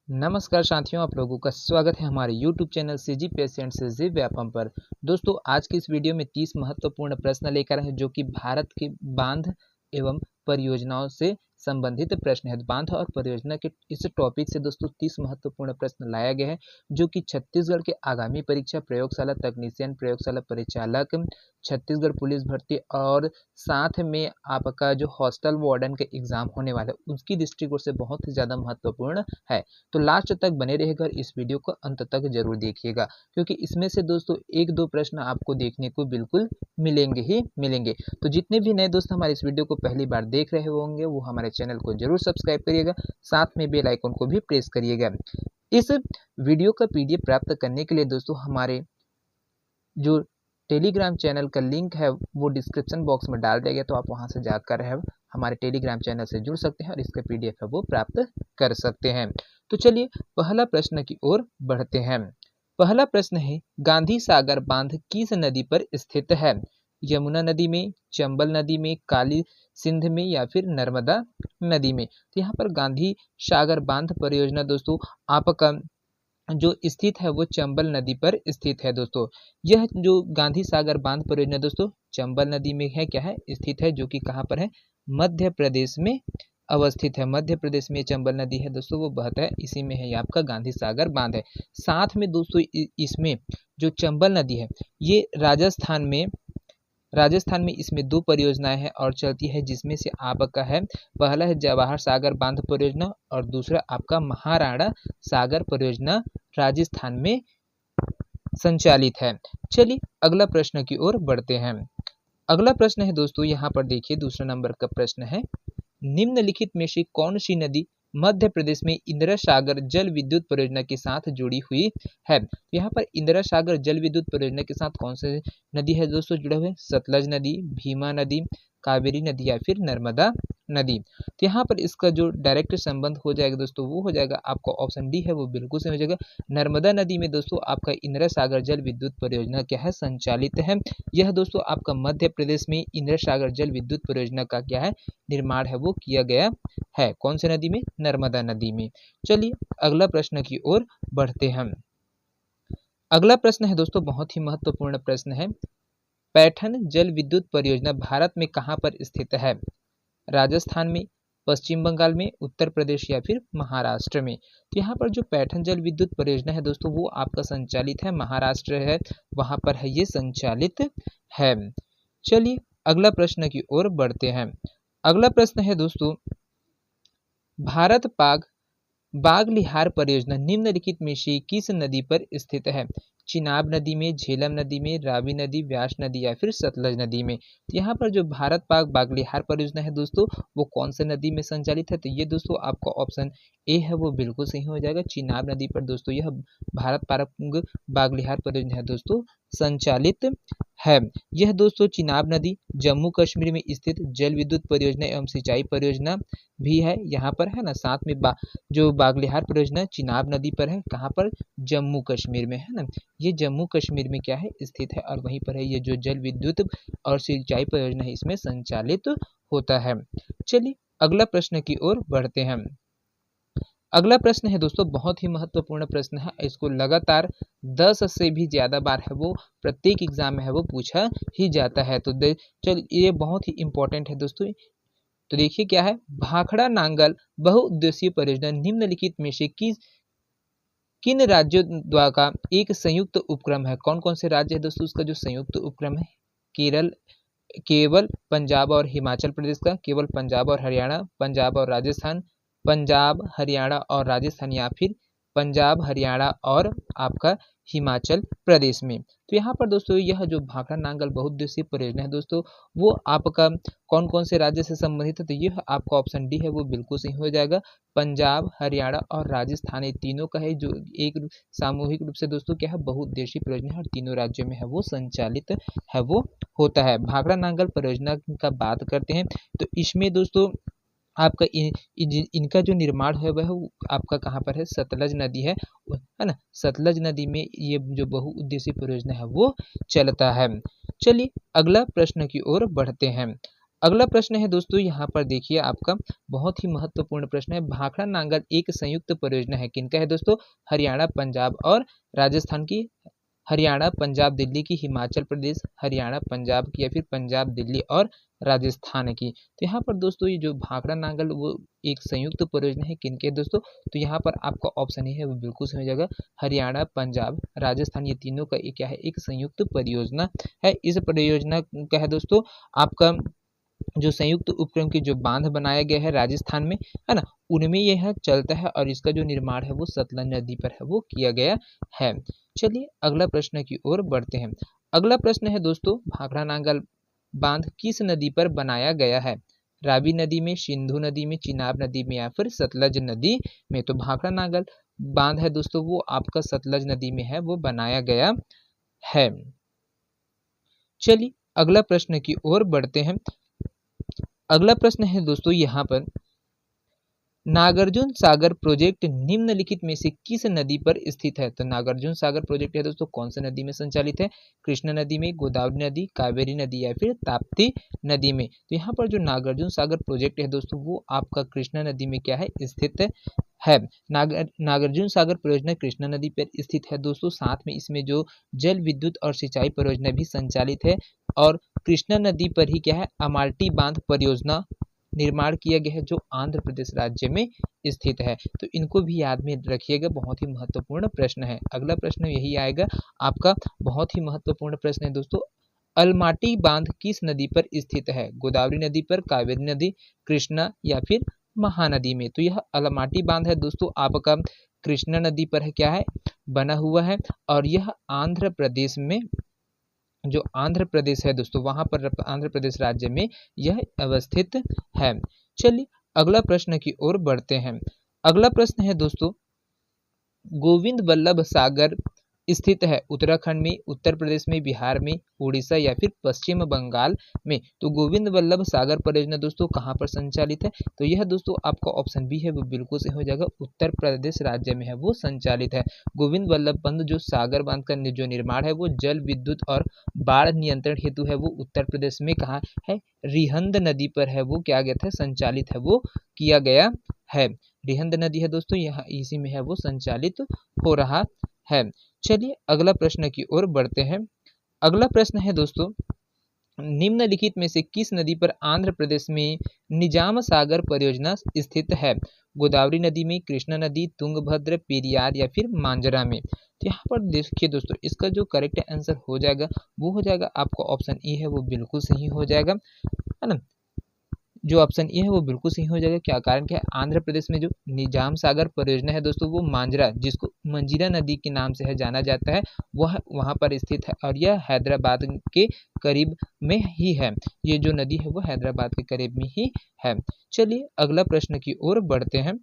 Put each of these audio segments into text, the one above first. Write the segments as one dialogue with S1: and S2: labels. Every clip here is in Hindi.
S1: नमस्कार साथियों, आप लोगों का स्वागत है हमारे YouTube चैनल सीजी पेशेंट से जी व्यापम पर। दोस्तों, आज की इस वीडियो में 30 महत्वपूर्ण प्रश्न लेकर आए हैं जो कि भारत के बांध एवं परियोजनाओं से संबंधित प्रश्न है। बांध और परियोजना के इस टॉपिक से दोस्तों 30 महत्वपूर्ण प्रश्न लाया गया है जो कि छत्तीसगढ़ के आगामी परीक्षा, प्रयोगशाला तकनीशियन, प्रयोगशाला परिचालक, छत्तीसगढ़ पुलिस भर्ती और साथ में आपका जो हॉस्टल वार्डन के एग्जाम होने वाला है उसकी दृष्टिकोण से बहुत ही ज़्यादा महत्वपूर्ण है। तो लास्ट तक बने रहेगा और इस वीडियो को अंत तक जरूर देखिएगा, क्योंकि इसमें से दोस्तों एक दो प्रश्न आपको देखने को बिल्कुल मिलेंगे ही मिलेंगे। तो जितने भी नए दोस्त हमारे इस वीडियो को पहली बार देख रहे होंगे वो हमारे चैनल को जरूर सब्सक्राइब करिएगा, साथ में बेल आइकन को भी प्रेस करिएगा। इस वीडियो का पीडीएफ प्राप्त करने के लिए दोस्तों हमारे जो टेलीग्राम चैनल का लिंक है वो डिस्क्रिप्शन बॉक्स में डाल दिया गया, तो आप वहां से जाकर है हमारे टेलीग्राम चैनल से जुड़ सकते हैं और इसका पीडीएफ है वो प्राप्त कर सकते हैं। तो चलिए पहला प्रश्न की ओर बढ़ते हैं। पहला प्रश्न है, गांधी सागर बांध किस नदी पर स्थित है? यमुना नदी में, चंबल नदी में, काली सिंध में या फिर नर्मदा नदी में? तो यहाँ पर गांधी सागर बांध परियोजना दोस्तों आपका जो स्थित है वो चंबल नदी पर स्थित है। दोस्तों यह जो गांधी सागर बांध परियोजना दोस्तों चंबल नदी में है, क्या है, स्थित है, जो कि कहाँ पर है, मध्य प्रदेश में अवस्थित है। मध्य प्रदेश में चंबल नदी है दोस्तों, वो बहता है, इसी में है आपका गांधी सागर बांध है। साथ में दोस्तों इसमें जो चंबल नदी है ये राजस्थान में इसमें दो परियोजनाएं हैं और चलती है, जिसमें से आपका है पहला है जवाहर सागर बांध परियोजना और दूसरा आपका महाराणा सागर परियोजना राजस्थान में संचालित है। चलिए अगला प्रश्न की ओर बढ़ते हैं। अगला प्रश्न है दोस्तों, यहाँ पर देखिए दूसरा नंबर का प्रश्न है, निम्नलिखित में से कौन सी नदी मध्य प्रदेश में इंदिरा सागर जल विद्युत परियोजना के साथ जुड़ी हुई है? यहाँ पर इंदिरा सागर जल विद्युत परियोजना के साथ कौन सी नदी है दोस्तों जुड़े हुए? सतलज नदी, भीमा नदी, कावेरी नदी या फिर नर्मदा नदी? तो यहाँ पर इसका जो डायरेक्ट संबंध हो जाएगा दोस्तों वो हो जाएगा आपका ऑप्शन डी है वो बिल्कुल सही हो जाएगा। नर्मदा नदी में दोस्तों आपका इंदिरा सागर जल विद्युत परियोजना क्या है, संचालित है। यह दोस्तों आपका मध्य प्रदेश में इंदिरा सागर जल विद्युत परियोजना का क्या है, निर्माण है वो किया गया है। कौन सी नदी में? नर्मदा नदी में। चलिए अगला प्रश्न की ओर बढ़ते हैं। अगला प्रश्न है दोस्तों बहुत ही महत्वपूर्ण प्रश्न है, पैठन जल विद्युत परियोजना भारत में कहां पर स्थित है? राजस्थान में, पश्चिम बंगाल में, उत्तर प्रदेश या फिर महाराष्ट्र में? तो यहाँ पर जो पैठन जल विद्युत परियोजना है दोस्तों वो आपका संचालित है, महाराष्ट्र है वहां पर है ये संचालित है। चलिए अगला प्रश्न की ओर बढ़ते हैं। अगला प्रश्न है दोस्तों, भारत पाक बागलिहार परियोजना निम्नलिखित में से किस नदी पर स्थित है? चिनाब नदी में, झेलम नदी में, रावी नदी, व्यास नदी या फिर सतलज नदी में? तो यहाँ पर जो भारत पाक बागलिहार परियोजना है दोस्तों वो कौन से नदी में संचालित है? तो ये दोस्तों आपका ऑप्शन ए है वो बिल्कुल सही हो जाएगा। चिनाब नदी पर दोस्तों यह भारत पाक बागलिहार परियोजना है दोस्तों संचालित है। यह दोस्तों चिनाब नदी जम्मू कश्मीर में स्थित जल विद्युत परियोजना एवं सिंचाई परियोजना भी है यहाँ पर, है ना। साथ में जो बागलिहार परियोजना चिनाब नदी पर है, कहाँ पर? जम्मू कश्मीर में, है ना। ये जम्मू कश्मीर में क्या है, स्थित है और वहीं पर है ये जो जल विद्युत और सिंचाई परियोजना है इसमें संचालित होता है। चलिए अगला प्रश्न की ओर बढ़ते हैं। अगला प्रश्न है दोस्तों बहुत ही महत्वपूर्ण प्रश्न है, इसको लगातार 10 से भी ज्यादा बार है वो प्रत्येक एग्जाम में है वो पूछा ही जाता है। तो चल ये बहुत ही इंपॉर्टेंट है दोस्तों। तो देखिए क्या है, भाखड़ा नांगल बहुउद्देशीय परियोजना निम्नलिखित में से किन राज्यों द्वारा एक संयुक्त उपक्रम है? कौन कौन से राज्य है दोस्तों उसका जो संयुक्त उपक्रम है? केरल, केवल पंजाब और हिमाचल प्रदेश का, केवल पंजाब और हरियाणा, पंजाब और राजस्थान, पंजाब हरियाणा और राजस्थान या फिर पंजाब हरियाणा और आपका हिमाचल प्रदेश में? तो यहाँ पर दोस्तों यह जो भाखड़ा नांगल बहुउद्देशीय परियोजना है दोस्तों वो आपका कौन कौन से राज्य से संबंधित है? तो यह आपका ऑप्शन डी है वो बिल्कुल सही हो जाएगा। पंजाब, हरियाणा और राजस्थान ये तीनों का है जो एक सामूहिक रूप से दोस्तों क्या है, बहुउद्देशीय परियोजना है और तीनों राज्यों में है वो संचालित है वो होता है। भाखड़ा नांगल परियोजना का बात करते हैं तो इसमें दोस्तों आपका इनका जो निर्माण है वह आपका कहाँ पर है, सतलज नदी है ना। सतलज नदी में ये जो बहुउद्देशीय परियोजना है वो चलता है। चलिए अगला प्रश्न की ओर बढ़ते हैं। अगला प्रश्न है दोस्तों, यहाँ पर देखिए आपका बहुत ही महत्वपूर्ण प्रश्न है। भाखड़ा नांगल एक संयुक्त परियोजना है, किनका है दोस्तों? हरियाणा, पंजाब और राजस्थान की। हरियाणा, पंजाब, दिल्ली की, हिमाचल प्रदेश, हरियाणा, पंजाब की, या फिर पंजाब, दिल्ली और राजस्थान की। तो यहाँ पर दोस्तों ये जो भाखड़ा नांगल वो एक संयुक्त परियोजना है, किनके दोस्तों? तो यहाँ पर आपका ऑप्शन है वो बिल्कुल सही हो जाएगा। हरियाणा, पंजाब, राजस्थान, ये तीनों का एक क्या है? एक संयुक्त परियोजना है। इस परियोजना का है दोस्तों आपका जो संयुक्त उपक्रम की जो बांध बनाया गया है राजस्थान में, है ना, उनमें यह चलता है और इसका जो निर्माण है वो सतलज नदी पर है वो किया गया है। चलिए अगला प्रश्न की ओर बढ़ते हैं। अगला प्रश्न है दोस्तों, भाखड़ा नांगल बांध किस नदी पर बनाया गया है? रावी नदी में, सिंधु नदी में, चिनाब नदी में, या फिर सतलज नदी में? तो भाखड़ा नांगल बांध है दोस्तों वो आपका सतलज नदी में है वो बनाया गया है। चलिए अगला प्रश्न की ओर बढ़ते हैं। अगला प्रश्न है दोस्तों यहाँ पर, नागार्जुन सागर प्रोजेक्ट निम्नलिखित में से किस नदी पर स्थित है? तो नागार्जुन सागर प्रोजेक्ट है दोस्तों कौन सी नदी में संचालित है? कृष्णा नदी में, गोदावरी नदी, कावेरी नदी, या फिर ताप्ती नदी में? तो यहाँ पर जो नागार्जुन सागर प्रोजेक्ट है दोस्तों वो आपका कृष्णा नदी में क्या है? स्थित है। नागार्जुन सागर परियोजना कृष्णा नदी पर स्थित है दोस्तों। साथ में इसमें जो जल विद्युत और सिंचाई परियोजना भी संचालित है, और कृष्णा नदी पर ही क्या है? अमाल्टी बांध परियोजना निर्माण किया गया है जो आंध्र प्रदेश राज्य में स्थित है। तो इनको भी याद में रखिएगा, बहुत ही महत्वपूर्ण प्रश्न है। अगला प्रश्न यही आएगा आपका, बहुत ही महत्वपूर्ण प्रश्न है दोस्तों, अलमाटी बांध किस नदी पर स्थित है? गोदावरी नदी पर, कावेरी नदी, कृष्णा, या फिर महानदी में? तो यह अलमाटी बांध है दोस्तों आपका कृष्णा नदी पर है क्या है? बना हुआ है, और यह आंध्र प्रदेश में, जो आंध्र प्रदेश है दोस्तों वहां पर आंध्र प्रदेश राज्य में यह अवस्थित है। चलिए अगला प्रश्न की ओर बढ़ते हैं। अगला प्रश्न है दोस्तों, गोविंद वल्लभ सागर स्थित है उत्तराखंड में, उत्तर प्रदेश में, बिहार में, उड़ीसा, या फिर पश्चिम बंगाल में? तो गोविंद वल्लभ सागर परियोजना दोस्तों कहाँ पर संचालित है? तो यह दोस्तों आपका ऑप्शन बी है वो बिल्कुल सही हो जाएगा, उत्तर प्रदेश राज्य में है वो संचालित है। गोविंद वल्लभ पंत जो सागर बांध का जो निर्माण है वो जल विद्युत और बाढ़ नियंत्रण हेतु है वो उत्तर प्रदेश में कहाँ है? रिहंद नदी पर है वो क्या गया था? संचालित है वो किया गया है। रिहंद नदी है दोस्तों यहाँ इसी में है वो संचालित हो रहा है। चलिए अगला प्रश्न की ओर बढ़ते हैं। अगला प्रश्न है दोस्तों, निम्नलिखित में से किस नदी पर आंध्र प्रदेश में निजाम सागर परियोजना स्थित है? गोदावरी नदी में, कृष्णा नदी, तुंगभद्र, पेरियार, या फिर मांजरा में? तो यहाँ पर देखिए दोस्तों इसका जो करेक्ट आंसर हो जाएगा वो हो जाएगा आपका ऑप्शन ए है वो बिल्कुल सही हो जाएगा, है ना। जो ऑप्शन ए है वो बिल्कुल सही हो जाएगा। क्या कारण क्या है? आंध्र प्रदेश में जो निजाम सागर परियोजना है दोस्तों वो मांजरा, जिसको मंजीरा नदी के नाम से है जाना जाता है, वह वहां पर स्थित है, और यह हैदराबाद के करीब में ही है। ये जो नदी है वो हैदराबाद के करीब में ही है। चलिए अगला प्रश्न की ओर बढ़ते हैं।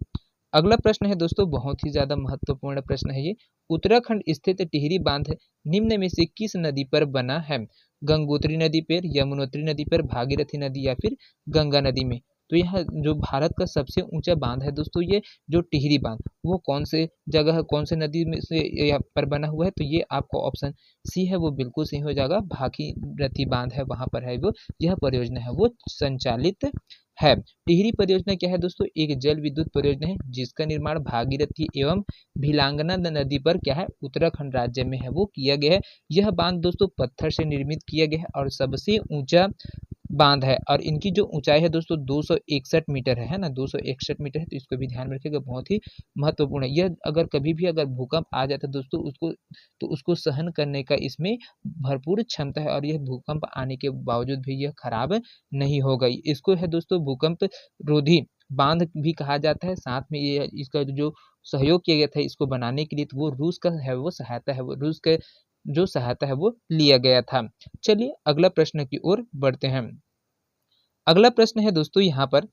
S1: अगला प्रश्न है दोस्तों बहुत ही ज्यादा महत्वपूर्ण प्रश्न है ये, उत्तराखंड स्थित टिहरी बांध निम्न में से किस नदी पर बना है? गंगोत्री नदी पर, यमुनोत्री नदी पर, भागीरथी नदी, या फिर गंगा नदी में? तो यह जो भारत का सबसे ऊंचा बांध है दोस्तों ये जो टिहरी बांध, वो कौन से जगह कौन से नदी में से यहाँ पर बना हुआ है? तो ये आपको ऑप्शन सी है वो बिल्कुल सही हो जाएगा, भागीरथी बांध है वहां पर है वो यह परियोजना है वो संचालित है। टिहरी परियोजना क्या है दोस्तों? एक जल विद्युत परियोजना है जिसका निर्माण भागीरथी एवं भिलांगना नदी पर क्या है? उत्तराखंड राज्य में है वो किया गया है। यह बांध दोस्तों पत्थर से निर्मित किया गया है और सबसे ऊंचा बांध है, और इनकी जो ऊंचाई है दोस्तों 261 मीटर है ना, 261 मीटर है। तो इसको भी ध्यान में रखिएगा, बहुत ही महत्वपूर्ण है। यह अगर कभी भी अगर भूकंप आ जाता है दोस्तों उसको सहन करने का इसमें भरपूर क्षमता है, और यह भूकंप आने के बावजूद भी यह खराब नहीं हो गई। इसको है दोस्तों भूकंप रोधी बांध भी कहा जाता है। साथ में ये इसका जो सहयोग किया गया था इसको बनाने के लिए, तो वो रूस का है वो सहायता है, वो रूस के जो सहायता है वो लिया गया था। चलिए अगला प्रश्न की ओर बढ़ते हैं। अगला प्रश्न है दोस्तों यहाँ पर,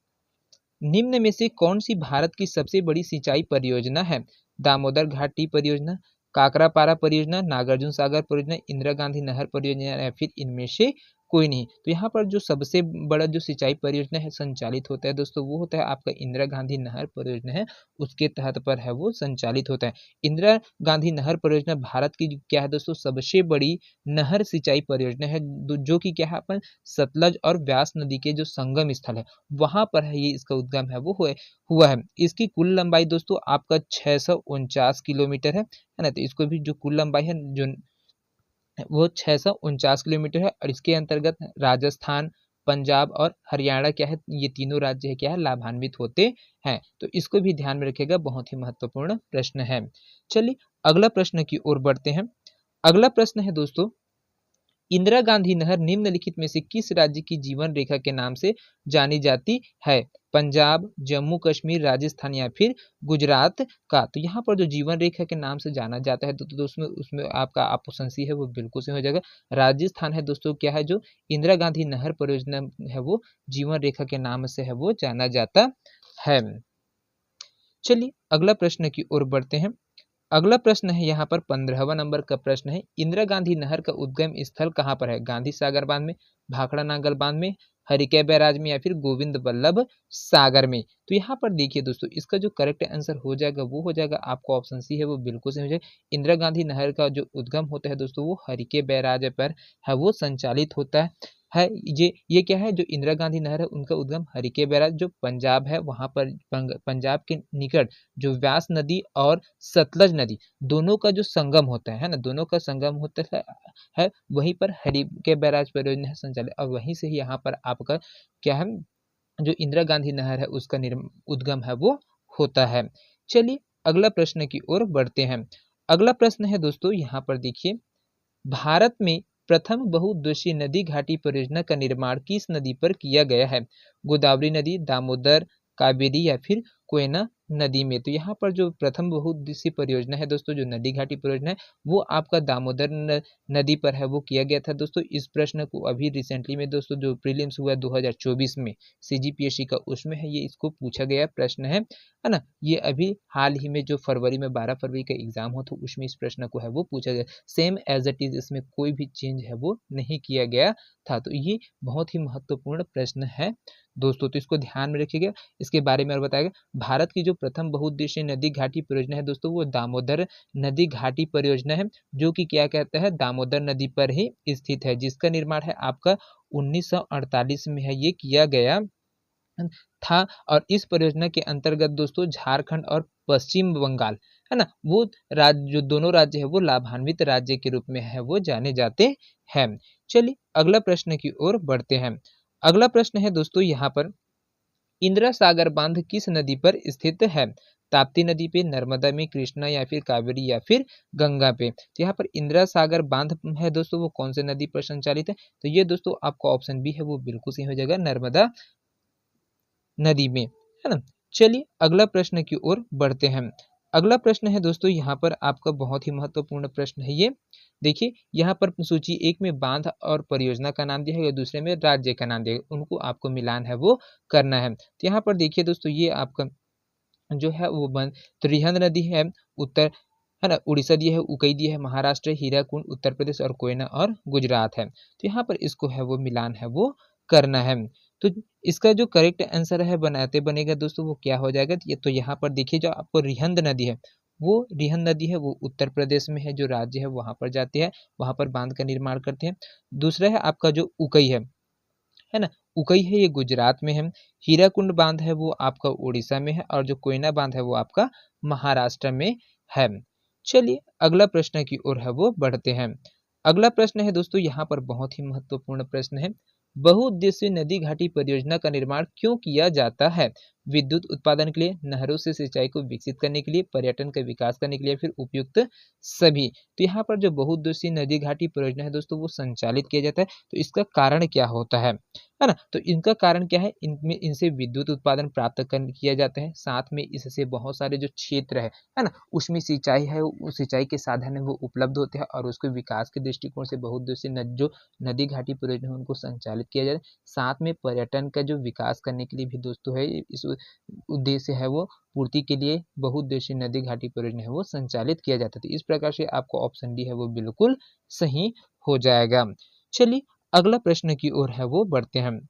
S1: निम्न में से कौन सी भारत की सबसे बड़ी सिंचाई परियोजना है? दामोदर घाटी परियोजना, काकरापारा परियोजना, नागार्जुन सागर परियोजना, इंदिरा गांधी नहर परियोजना, या फिर इनमें से कोई नहीं। तो यहाँ पर जो सबसे बड़ा जो सिंचाई परियोजना है संचालित होता है दोस्तों, वो होता है आपका इंदिरा गांधी नहर परियोजना है, उसके तहत पर है वो संचालित होता है। इंदिरा गांधी नहर परियोजना भारत की क्या है दोस्तों, सबसे बड़ी नहर सिंचाई परियोजना है, जो कि क्या है अपन सतलज और व्यास नदी के जो संगम स्थल है वहां पर है ये इसका उद्गम है वो हुआ है। इसकी कुल लंबाई दोस्तों आपका 649 किलोमीटर है ना। तो इसको भी जो कुल लंबाई है जो वो 649 किलोमीटर है, और इसके अंतर्गत राजस्थान, पंजाब और हरियाणा क्या है, ये तीनों राज्य है क्या है लाभान्वित होते हैं। तो इसको भी ध्यान में रखिएगा, बहुत ही महत्वपूर्ण प्रश्न है। चलिए अगला प्रश्न की ओर बढ़ते हैं। अगला प्रश्न है दोस्तों, इंदिरा गांधी नहर निम्नलिखित में से किस राज्य की जीवन रेखा के नाम से जानी जाती है? पंजाब, जम्मू कश्मीर, राजस्थान या फिर गुजरात का? तो यहाँ पर जो जीवन रेखा के नाम से जाना जाता है तो उसमें उसमें आपका ऑप्शन सी है वो बिल्कुल सही हो जाएगा। राजस्थान है दोस्तों, क्या है जो इंदिरा गांधी नहर परियोजना है वो जीवन रेखा के नाम से है वो जाना जाता है। चलिए अगला प्रश्न की ओर बढ़ते हैं। अगला प्रश्न है यहाँ पर 15वां नंबर का प्रश्न है, इंदिरा गांधी नहर का उद्गम स्थल कहाँ पर है? गांधी सागर बांध में, भाखड़ा नांगल बांध में, हरिकै बैराज में या फिर गोविंद बल्लभ सागर में? तो यहाँ पर देखिए दोस्तों, इसका जो करेक्ट आंसर हो जाएगा वो हो जाएगा आपको ऑप्शन सी है वो बिल्कुल सही हो जाएगा। इंदिरा गांधी नहर का जो उद्गम होता है दोस्तों वो हरिकै बैराज पर है वो संचालित होता है। ये क्या है, जो इंदिरा गांधी नहर है उनका उद्गम हरिकै बैराज जो पंजाब है वहां पर पंजाब के निकट जो व्यास नदी और सतलज नदी दोनों का जो संगम होता है ना, दोनों का संगम होता है वहीं पर हरिकै बैराज परियोजना है संचालित, और वहीं से ही यहाँ पर आपका क्या है जो इंदिरा गांधी नहर है उसका उद्गम है वो होता है। चलिए अगला प्रश्न की ओर बढ़ते हैं। अगला प्रश्न है दोस्तों, यहाँ पर देखिए, भारत में प्रथम बहुउद्देशीय नदी घाटी परियोजना का निर्माण किस नदी पर किया गया है? गोदावरी नदी, दामोदर, कावेरी या फिर कोयना नदी में? तो यहाँ पर जो प्रथम बहुउद्देशीय परियोजना है दोस्तों, जो नदी घाटी परियोजना है वो आपका दामोदर नदी पर है वो किया गया था दोस्तों। इस प्रश्न को अभी रिसेंटली में दोस्तों जो प्रीलिम्स हुआ 2024 में CGPSC का, उसमें है ये इसको पूछा गया प्रश्न है ना। ये अभी हाल ही में जो फरवरी में 12 फरवरी का एग्जाम हो तो उसमें इस प्रश्न को है वो पूछा गया, सेम एज इट इज, इसमें कोई भी चेंज है वो नहीं किया गया था। तो ये बहुत ही महत्वपूर्ण प्रश्न है दोस्तों, तो इसको ध्यान में रखिएगा। इसके बारे में और बताएगा, भारत की जो प्रथम बहुउद्देशीय नदी घाटी परियोजना है दोस्तों वो दामोदर नदी घाटी परियोजना है, जो कि क्या कहता है दामोदर नदी पर ही स्थित है, जिसका निर्माण है आपका 1948 में है ये किया गया था। और इस परियोजना के अंतर्गत दोस्तों झारखंड और पश्चिम बंगाल है ना, वो राज्य जो दोनों राज्य है वो लाभान्वित राज्य के रूप में है वो जाने जाते हैं। चलिए अगला प्रश्न की ओर बढ़ते हैं। अगला प्रश्न है दोस्तों, यहाँ पर इंदिरा सागर बांध किस नदी पर स्थित है? ताप्ती नदी पे, नर्मदा में, कृष्णा या फिर कावेरी या फिर गंगा पे? तो यहाँ पर इंदिरा सागर बांध है दोस्तों वो कौन से नदी पर संचालित है? तो ये दोस्तों आपका ऑप्शन बी है वो बिल्कुल सही हो जाएगा, नर्मदा नदी में, है ना। चलिए अगला प्रश्न की ओर बढ़ते हैं। अगला प्रश्न है दोस्तों, यहाँ पर आपका बहुत ही महत्वपूर्ण प्रश्न है ये। देखिए यहाँ पर सूची एक में बांध और परियोजना का नाम दिया है और दूसरे में राज्य का नाम दिया है, उनको आपको मिलान है वो करना है। तो यहाँ पर देखिए दोस्तों, ये आपका जो है वो बंद त्रिहंद नदी है उत्तर, है ना, उड़ीसा दिया है, उकई दिया है, महाराष्ट्र, हीराकुंड उत्तर प्रदेश और कोयना और गुजरात है। तो यहाँ पर इसको है वो मिलान है वो करना है। तो इसका जो करेक्ट आंसर है बनाते बनेगा दोस्तों वो क्या हो जाएगा, तो यहाँ पर देखिए जो आपको रिहंद नदी है वो रिहंद नदी है वो उत्तर प्रदेश में है, जो राज्य है वहां पर जाती है, वहां पर बांध का निर्माण करते हैं। दूसरा है आपका जो उकई है ना, उकई है ये गुजरात में है। हीराकुंड बांध है वो आपका उड़ीसा में है, और जो कोयना बांध है वो आपका महाराष्ट्र में है। चलिए अगला प्रश्न की ओर है वो बढ़ते हैं। अगला प्रश्न है दोस्तों, यहाँ पर बहुत ही महत्वपूर्ण प्रश्न है, बहुउद्देशीय नदी घाटी परियोजना का निर्माण क्यों किया जाता है? विद्युत उत्पादन के लिए, नहरों से सिंचाई को विकसित करने के लिए, पर्यटन का विकास करने के लिए, फिर उपयुक्त सभी? तो यहाँ पर जो बहुउद्देशीय नदी घाटी परियोजना है दोस्तों वो संचालित किया जाता है, तो इसका कारण क्या होता है ना। तो इनका कारण क्या है, इनमें इनसे विद्युत उत्पादन प्राप्त किया जाता है, साथ में इससे बहुत सारे जो क्षेत्र है ना, उसमें सिंचाई है उस सिंचाई के साधन है वो उपलब्ध होते हैं, और उसके विकास के दृष्टिकोण से बहुउद्देशीय जो नदी घाटी परियोजना है उनको संचालित किया जाए। साथ में पर्यटन का जो विकास करने के लिए भी दोस्तों है, इस उद्देश्य है वो पूर्ति के लिए बहुउद्देशीय नदी घाटी परियोजना है वो संचालित किया जाता है। तो इस प्रकार से आपको ऑप्शन डी है वो बिल्कुल सही हो जाएगा। चलिए अगला प्रश्न की ओर है वो बढ़ते हैं।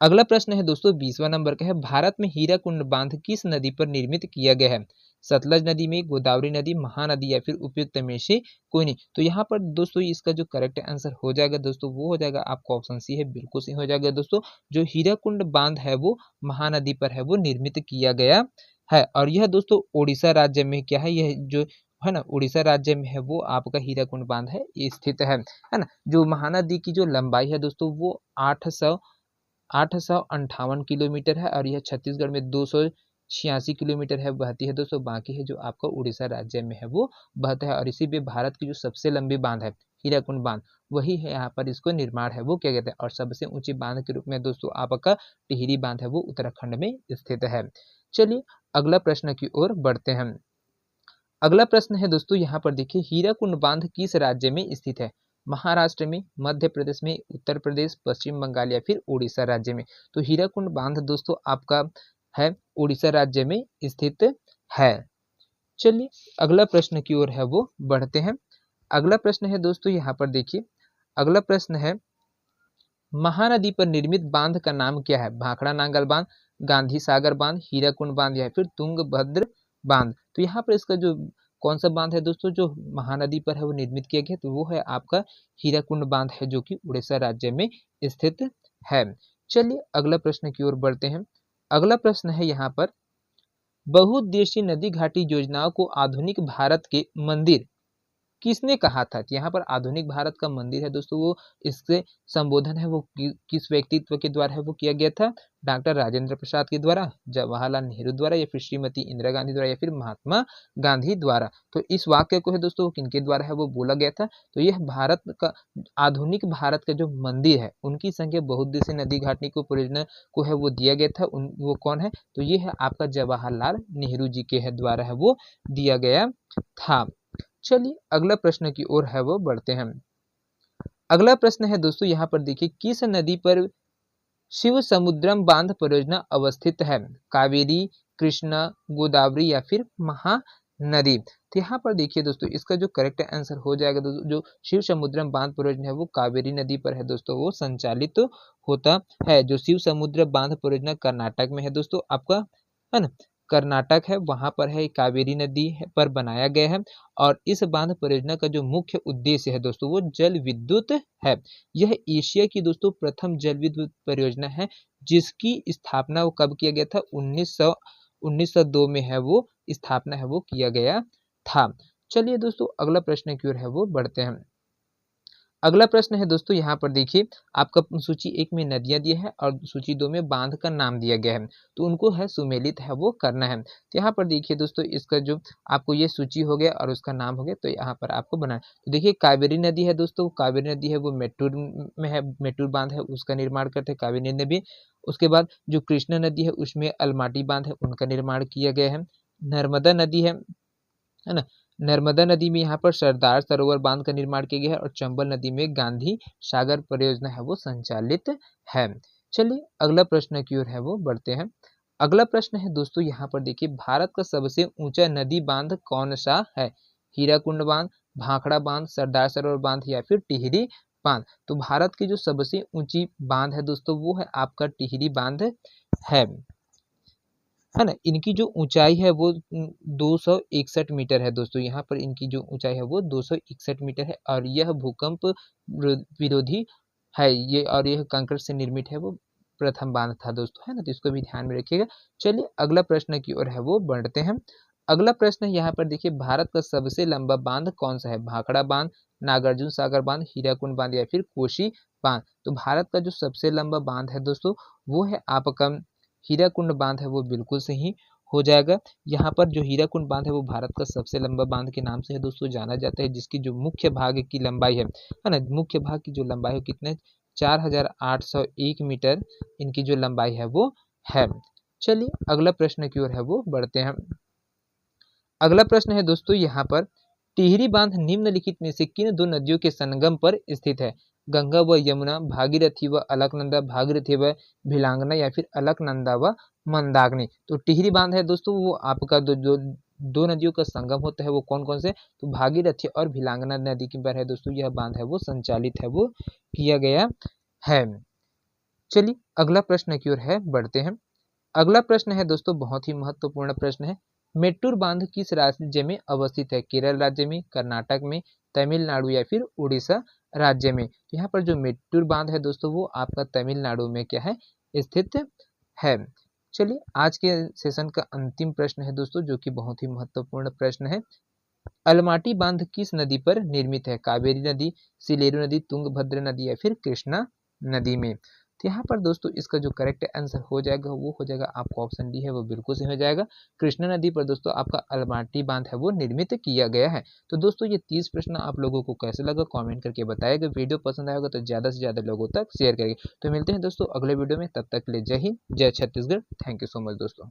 S1: अगला प्रश्न है दोस्तों 20वां नंबर का है, भारत में हीराकुंड बांध किस नदी पर निर्मित किया गया है? सतलज नदी में, गोदावरी नदी, महानदी या फिर उपयुक्त में से कोई नहीं। तो यहाँ पर दोस्तों इसका जो करेक्ट आंसर हो जाएगा दोस्तों वो हो जाएगा आपका ऑप्शन सी है, बिल्कुल सही हो जाएगा दोस्तों। जो हीराकुंड बांध है वो महानदी पर है वो निर्मित किया गया है। और यह दोस्तों उड़ीसा राज्य में क्या है, यह जो है ना उड़ीसा राज्य में है वो आपका हीराकुंड बांध है ये स्थित है ना। जो महानदी की जो लंबाई है दोस्तों वो 858 किलोमीटर है और यह छत्तीसगढ़ में 286 किलोमीटर है बहती है दोस्तों। बाकी है जो आपका उड़ीसा राज्य में है वो बहता है। और इसी में भारत की जो सबसे लंबी बांध है हीराकुंड बांध, वही है यहाँ पर इसको निर्माण है वो क्या कहते हैं। और सबसे ऊंची बांध के रूप में दोस्तों आपका टिहरी बांध है वो उत्तराखंड में स्थित है। चलिए अगला प्रश्न की ओर बढ़ते हैं। अगला प्रश्न है दोस्तों यहाँ पर देखिए, हीराकुंड बांध किस राज्य में स्थित है? महाराष्ट्र में, मध्य प्रदेश में, उत्तर प्रदेश, पश्चिम बंगाल या फिर उड़ीसा राज्य में? तो हीराकुंड बांध दोस्तों आपका है उड़ीसा राज्य में स्थित है। चलिए अगला प्रश्न की ओर है वो बढ़ते हैं। अगला प्रश्न है दोस्तों यहाँ पर देखिए, अगला प्रश्न है, महानदी पर निर्मित बांध का नाम क्या है? भाखड़ा नांगल बांध, गांधी सागर बांध, हीराकुंड बांध या फिर तुंगभद्र बांध? तो यहाँ पर इसका जो कौन सा बांध है दोस्तों जो महानदी पर है वो निर्मित किया गया, तो वो है आपका हीराकुंड बांध है जो कि उड़ीसा राज्य में स्थित है। चलिए अगला प्रश्न की ओर बढ़ते हैं। अगला प्रश्न है यहाँ पर, बहुउद्देशीय नदी घाटी योजनाओं को आधुनिक भारत के मंदिर किसने कहा था? यहाँ पर आधुनिक भारत का मंदिर है दोस्तों वो इससे संबोधन है वो किस व्यक्तित्व के द्वारा है वो किया गया था? डॉक्टर राजेंद्र प्रसाद के द्वारा, जवाहरलाल नेहरू द्वारा या फिर श्रीमती इंदिरा गांधी द्वारा या फिर महात्मा गांधी द्वारा? तो इस वाक्य को है दोस्तों किनके द्वारा है वो बोला गया था? तो यह भारत का आधुनिक भारत का जो मंदिर है उनकी संख्या बहुउद्देशीय नदी घाटी को परियोजना को है वो दिया गया था। वो कौन है? तो ये है आपका जवाहरलाल नेहरू जी के द्वारा है वो दिया गया था। चलिए अगला प्रश्न की ओर है वो बढ़ते हैं। अगला प्रश्न है दोस्तों यहाँ पर देखिए, किस नदी पर शिव समुद्रम बांध परियोजना अवस्थित है? कावेरी, कृष्णा, गोदावरी या फिर महानदी? तो यहाँ पर देखिए दोस्तों इसका जो करेक्ट आंसर हो जाएगा दोस्तों, जो शिव समुद्रम बांध परियोजना है वो कावेरी नदी पर है दोस्तों वो संचालित होता है। जो शिव समुद्र बांध परियोजना कर्नाटक में है दोस्तों आपका, है ना, कर्नाटक है वहां पर है, कावेरी नदी पर बनाया गया है। और इस बांध परियोजना का जो मुख्य उद्देश्य है दोस्तों वो जल विद्युत है। यह एशिया की दोस्तों प्रथम जल विद्युत परियोजना है जिसकी स्थापना वो कब किया गया था? 1902 में है वो स्थापना है वो किया गया था। चलिए दोस्तों अगला प्रश्न की ओर है वो बढ़ते हैं। अगला प्रश्न है दोस्तों यहाँ पर देखिए, आपका सूची 1 में नदियां दिया है और सूची 2 में बांध का नाम दिया गया है, तो उनको है सुमेलित है वो करना है। तो यहाँ पर देखिए दोस्तों इसका जो आपको ये सूची हो गया और उसका नाम हो गया, तो यहाँ पर आपको बनाना। तो देखिए कावेरी नदी है दोस्तों, कावेरी नदी है वो मेट्टूर में है, मेट्टूर बांध है उसका निर्माण करते हैं कावेरी नदी। उसके बाद जो कृष्णा नदी है उसमें अलमाटी बांध है उनका निर्माण किया गया है। नर्मदा नदी है ना, नर्मदा नदी में यहाँ पर सरदार सरोवर बांध का निर्माण किया गया है। और चंबल नदी में गांधी सागर परियोजना है वो संचालित है। चलिए अगला प्रश्न की ओर है वो बढ़ते हैं। अगला प्रश्न है दोस्तों यहाँ पर देखिए, भारत का सबसे ऊंचा नदी बांध कौन सा है? हीराकुंड बांध, भाखड़ा बांध, सरदार सरोवर बांध या फिर टिहरी बांध? तो भारत की जो सबसे ऊंची बांध है दोस्तों वो है आपका टिहरी बांध है ना। इनकी जो ऊंचाई है वो 261 मीटर है दोस्तों। यहाँ पर इनकी जो ऊंचाई है वो 261 मीटर है और यह भूकंप विरोधी है ये, और यह कंक्रीट से निर्मित है वो प्रथम बांध था दोस्तों, है ना। तो इसको भी ध्यान में रखिएगा। चलिए अगला प्रश्न की ओर है वो बढ़ते हैं। अगला प्रश्न यहाँ पर देखिए, भारत का सबसे लंबा बांध कौन सा है? भाखड़ा बांध, नागार्जुन सागर बांध, हीराकुंड बांध या फिर कोसी बांध? तो भारत का जो सबसे लंबा बांध है दोस्तों वो है आपका हीराकुंड बांध है वो बिल्कुल सही हो जाएगा। यहाँ पर जो हीराकुंड बांध है वो भारत का सबसे लंबा बांध के नाम से है दोस्तों जाना जाता है, जिसकी जो मुख्य भाग की लंबाई है ना, मुख्य भाग की जो लंबाई है कितने 4801 मीटर इनकी जो लंबाई है वो है। चलिए अगला प्रश्न की ओर है वो बढ़ते हैं। अगला प्रश्न है दोस्तों यहाँ पर, टिहरी बांध निम्नलिखित में से किन दो नदियों के संगम पर स्थित है? गंगा व यमुना, भागीरथी व अलकनंदा, भागीरथी व भिलांगना या फिर अलकनंदा व मंदाकिनी? तो टिहरी बांध है दोस्तों वो आपका जो दो नदियों का संगम होता है वो कौन कौन से, तो भागीरथी और भिलांगना नदी के पर है दोस्तों यह बांध है वो संचालित है वो किया गया है। चलिए अगला प्रश्न की ओर है बढ़ते हैं। अगला प्रश्न है दोस्तों बहुत ही महत्वपूर्ण प्रश्न है। मेट्टूर बांध किस राज्य में अवस्थित है, केरल राज्य में, कर्नाटक में, तमिलनाडु या फिर उड़ीसा राज्य में। तो यहाँ पर जो मेट्टूर बांध है दोस्तों वो आपका तमिलनाडु में क्या है, स्थित है। चलिए आज के सेशन का अंतिम प्रश्न है दोस्तों जो कि बहुत ही महत्वपूर्ण प्रश्न है। अलमाटी बांध किस नदी पर निर्मित है, कावेरी नदी, सिलेरू नदी, तुंगभद्र नदी या फिर कृष्णा नदी में। तो यहाँ पर दोस्तों इसका जो करेक्ट आंसर हो जाएगा वो हो जाएगा आपका ऑप्शन डी है वो बिल्कुल सही हो जाएगा। कृष्णा नदी पर दोस्तों आपका अलमाटी बांध है वो निर्मित किया गया है। तो दोस्तों ये 30 प्रश्न आप लोगों को कैसे लगा कमेंट करके बताइएगा। वीडियो पसंद आएगा तो ज़्यादा से ज़्यादा लोगों तक शेयर करिए। तो मिलते हैं दोस्तों अगले वीडियो में, तब तक के लिए जय हिंद जय Chhattisgarh. Thank you so much दोस्तों।